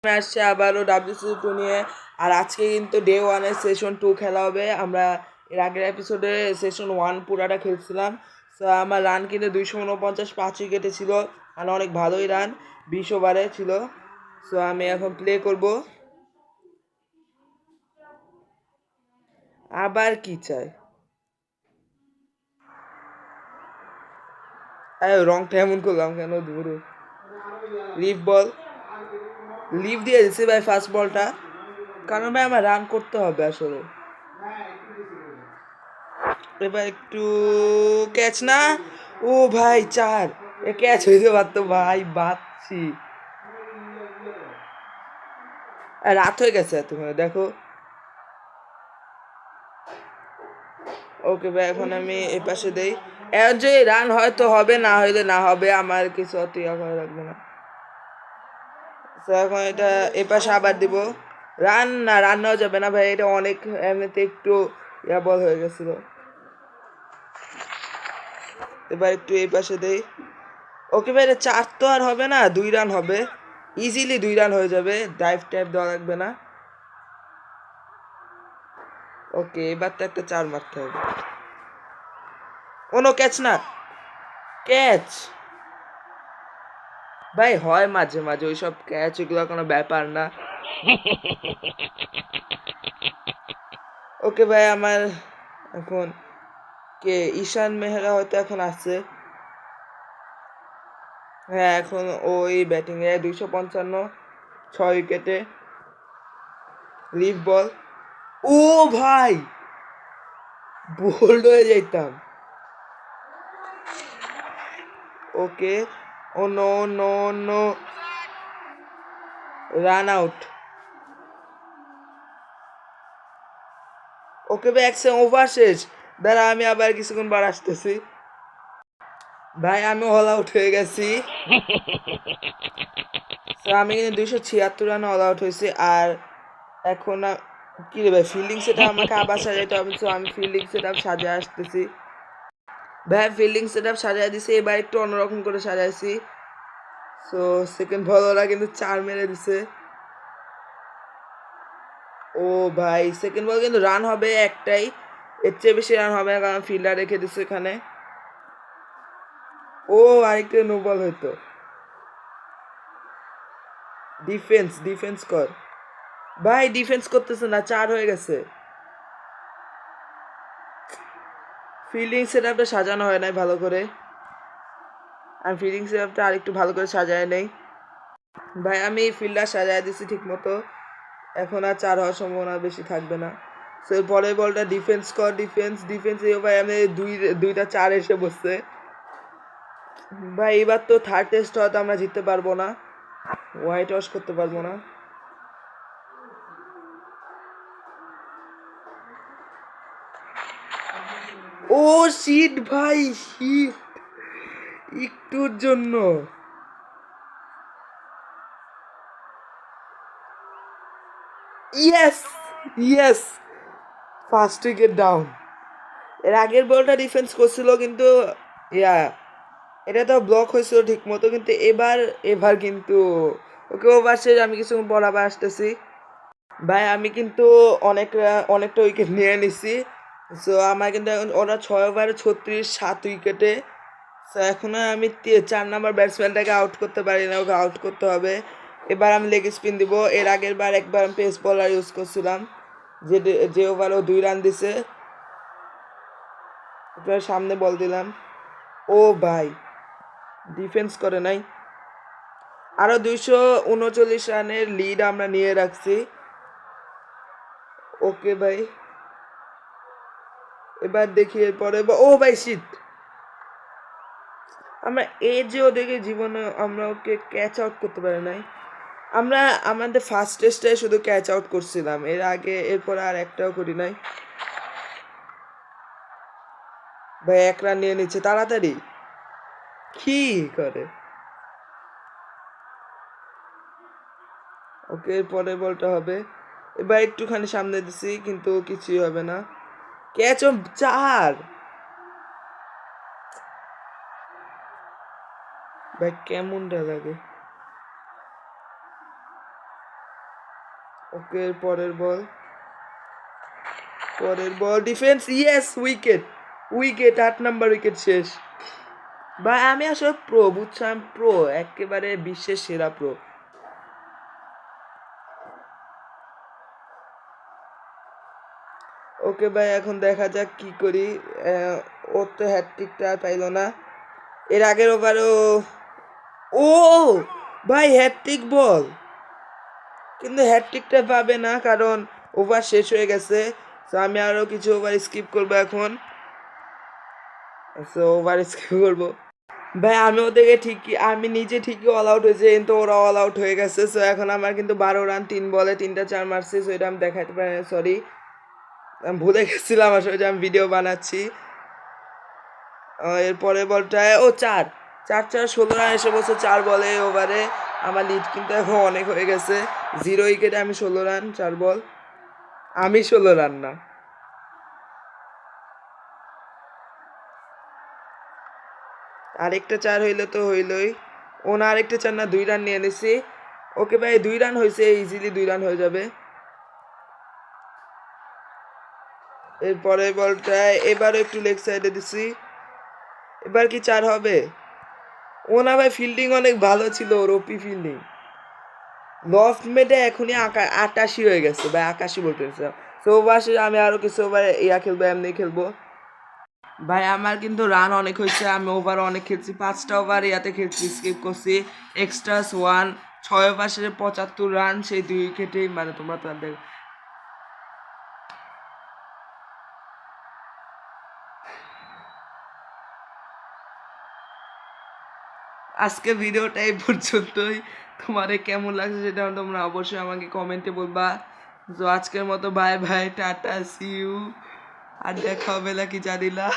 আসছে আবারও WCC2 নিয়ে। আর আজকে কিন্তু ডে 1-এর সেশন 2 খেলা হবে। আমরা এর আগের এপিসোডে সেশন 1 পুরাটা খেলছিলাম। তো আমার রান কিন্তু 249, 5 উইকেটে ছিল, মানে অনেক ভালোই রান, 20 ওভারে ছিল। সো আমি এখন প্লে করব। আবার কি চাই? রংটা এমন করলাম কেন? ধরো লিভ বল, লিভ দিয়ে দিছি ভাই ফার্স্ট বলটা, কারণ ভাই আমার রান করতে হবে আসলে। এবার একটু ক্যাচ না, ও ভাই 4, এ ক্যাচ হইতে পারতো ভাই, বাঁচছি। রাত হয়ে গেছে তুমি দেখো। ওকে ভাই, এখন আমি এই পাশে দেই। এর যে রান হয়তো হবে, না হইলে না হবে, আমার কিছু অত ইয়া করা লাগবে না। তো এখন এটা এ পাশে আবার দিব। রান না, রান নেওয়া যাবে না ভাই, এটা অনেক এমনিতে একটু ইয়া বল হয়ে গেছিল। এবার একটু এই পাশে দেই। ওকে ভাই, এটা 4 তো আর হবে না, 2 রান হবে, ইজিলি 2 রান হয়ে যাবে, ডাইভ টাইপ দেওয়া লাগবে না। ওকে, এবার তো একটা 4 মারতে হবে। কোনো ক্যাচ না, ক্যাচ ভাই হয় মাঝে মাঝে, ওইসব ক্যাচ এগুলো কোনো ব্যাপার না। ওকে ভাই, আমার এখন কে ঈশান মেহরা হয়তো এখন আছে। হ্যাঁ, এখন ওই ব্যাটিং এ 255, 6 উইকেটে, লিভ বল। ও ভাই, বোল্ড হয়ে যাইতাম। Okay, oh no no no, run out. Okay ভাই, ওভার শেষ। দাঁড়া, আমি আবার কিছুক্ষণ বার আসতেছি। ভাই আমি অল আউট হয়ে গেছি। তো আমি কিন্তু 276 রানে অল আউট হয়েছি। আর এখন কি রে ভাই, ফিল্ডিং সেট আমাকে আবার সাজাইতে হবে। তো আমি ফিল্ডিং সেট আপ সাজায় আসতেছি ভাই। ফিল্ডিং সেট আপ সাজাই দিছি, এবার একটু অন্যরকম করে সাজাইছি। সো সেকেন্ড বল ওরা কিন্তু 4 মেরে দিছে। ও ভাই, সেকেন্ড বল কিন্তু রান হবে একটাই, এর চেয়ে বেশি রান হবে না, কারণ ফিল্ডার রেখে দিচ্ছে এখানে। ও, আরেকটা নো বল হইতো। ডিফেন্স ডিফেন্স কর ভাই, ডিফেন্স করতেছে না, 4 হয়ে গেছে। ফিল্ডিং সেট আপটা সাজানো হয় নাই ভালো করে, আমি ফিল্ডিং সেট আপটা আরেকটু ভালো করে সাজায় নেই ভাই। আমি ফিল্ডার সাজায় দিছি ঠিক মতো, এখন আর 4 হওয়ার সম্ভাবনা বেশি থাকবে না। সো পরের বলটা ডিফেন্স কর, ডিফেন্স ডিফেন্স। এই ভাই আমি দুইটা 4 এসে বসছে ভাই। এবার তো থার্ড টেস্ট হয়তো আমরা জিততে পারবো না, হোয়াইট ওয়াশ করতে পারবো না। ও শিট ভাই, শিট, একটুর জন্য। Yes, yes, first wicket down. এর আগের বলটা ডিফেন্স করছিল কিন্তু ইয়া, এটা তো ব্লক হয়েছিল ঠিক মতো, কিন্তু এবার এবার কিন্তু ওকে ওভার শেষ। আমি কিছু পর আবার আসতেছি ভাই। আমি কিন্তু অনেকটা উইকেট নিয়ে নিছি। সো আমার কিন্তু এখন ওরা 6 ওভারে 36, 7 উইকেটে। সো এখন আমি 4 নাম্বার ব্যাটসম্যানটাকে আউট করতে পারি না, ওকে আউট করতে হবে। এবার আমি লেগ স্পিন দিব। এর আগের বার একবার আমি পেস বলার ইউজ করছিলাম, যে যে ওভার ও 2 রান দিছে। এবার সামনে বল দিলাম। ও ভাই, ডিফেন্স করে নাই। আরও 239 রানের লিড আমরা নিয়ে রাখছি। ওকে ভাই, এবার দেখি এরপরে। ও ভাই শিট, আমরা এজেও দেখে জীবনে আমরা ওকে ক্যাচ আউট করতে পারি নাই। আমরা আমাদের ফার্স্ট টেস্টে শুধু ক্যাচ আউট করছিলাম, এর আগে এরপরে আর একটাও করি নাই ভাই। 1 রান নিয়ে নিচ্ছে তাড়াতাড়ি, কি করে। ওকে, পরের বলটা হবে। এবার একটুখানি সামনে দিছি কিন্তু কিছুই হবে না। ক্যাচ ও 4 ভাই, কেমনটা লাগে। ওকে পরের বল defence, yes, wicket wicket 8 number wicket শেষ। ভাই আমি আসলে প্রো, বুঝছো, আমি প্রো, একেবারে বিশ্বের সেরা প্রো। ওকে ভাই, এখন দেখা যাক কি করি। ওর তো হ্যাটট্রিকটা আর পাইল না। এর আগের ওভারও, ও ভাই হ্যাটট্রিক বল, কিন্তু হ্যাটট্রিকটা পাবে না কারণ ওভার শেষ হয়ে গেছে। তো আমি আরও কিছু ওভার স্কিপ করবো এখন। সো ওভার স্কিপ করবো। ভাই আমি ওদেরকে ঠিকই, আমি নিজে ঠিকই অল আউট হয়েছে, কিন্তু ওরা অল আউট হয়ে গেছে। সো এখন আমার কিন্তু 12 রান 3 বলে 3টা 4 মারছি। সো এটা আমি দেখাতে পারি, সরি, আমি ভুলে গেছিলাম আসলে যে আমি ভিডিও বানাচ্ছি। এর পরের বলটায় ও 4 4 4 16 রান এসে বলছে 4 বলে ওভারে। আমার লিড কিন্তু এখন অনেক হয়ে গেছে, 0 উইকেটে আমি 16 রান 4 বল। আমি 16 রান না, আরেকটা 4 হইলে তো হইলই। ও না, আরেকটা 4 না, 2 রান নিয়ে নিছি। ওকে ভাই 2 রান হয়েছে, ইজিলি 2 রান হয়ে যাবে। এরপরে বলটায় এবারও একটু লেগ সাইডে দিছি, এবার কি 4 হবে? ও না ভাই, ফিল্ডিং অনেক ভালো ছিল ওর, ওপি ফিল্ডিং। লফট মেটে এখনই 88 হয়ে গেছে ভাই, 81 বলতেছে। তো ওভার আমি আরও কিছু ওভার খেলবো, এমনি খেলবো। ভাই আমার কিন্তু রান অনেক হয়েছে, আমি ওভার অনেক খেলছি, 5টা ওভার খেলছি, স্কিপ করছি, এক্সট্রাস 1, 6 ওভার শেষে 75 রান, সেই 2 উইকেটেই, মানে তোমরা তো দেখ। আজকে ভিডিওটা এই পর্যন্তই। তোমারে কেমন লাগছে সেটা তোমরা অবশ্যই আমাকে কমেন্টে বলবা। তো আজকের মতো bye bye, tata, see you, আর দেখা হবে নাকি জানি না।